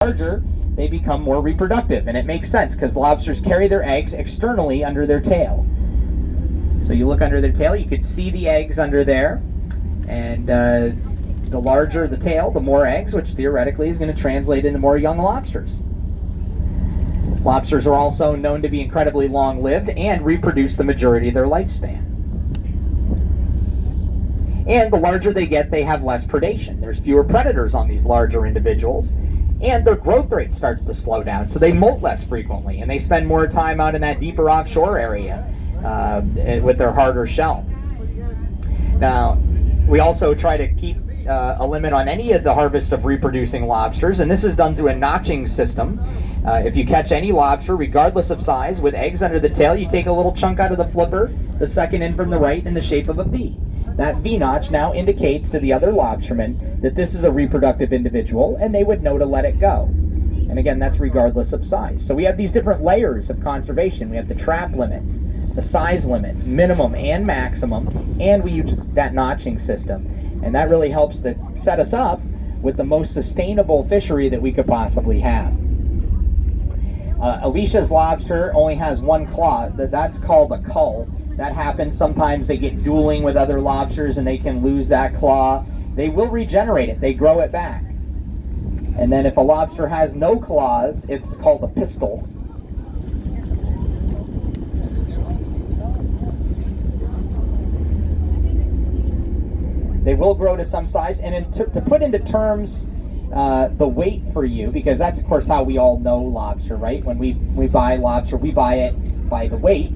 Larger, they become more reproductive, and it makes sense because lobsters carry their eggs externally under their tail. So you look under their tail, you can see the eggs under there, and the larger the tail, the more eggs, which theoretically is going to translate into more young lobsters. Lobsters are also known to be incredibly long-lived and reproduce the majority of their lifespan. And the larger they get, they have less predation. There's fewer predators on these larger individuals, and their growth rate starts to slow down, so they molt less frequently, and they spend more time out in that deeper offshore area with their harder shell. Now, we also try to keep a limit on any of the harvest of reproducing lobsters, and this is done through a notching system. If you catch any lobster, regardless of size, with eggs under the tail, you take a little chunk out of the flipper, the second in from the right, in the shape of a V. That V-notch now indicates to the other lobstermen that this is a reproductive individual, and they would know to let it go. And again, that's regardless of size. So we have these different layers of conservation. We have the trap limits, the size limits, minimum and maximum, and we use that notching system. And that really helps to set us up with the most sustainable fishery that we could possibly have. Alicia's lobster only has one claw. That's called a cull. That happens. Sometimes they get dueling with other lobsters and they can lose that claw. They will regenerate it. They grow it back. And then if a lobster has no claws, it's called a pistol. They will grow to some size. And to put into terms the weight for you, because that's of course how we all know lobster, right? When we buy lobster, we buy it by the weight,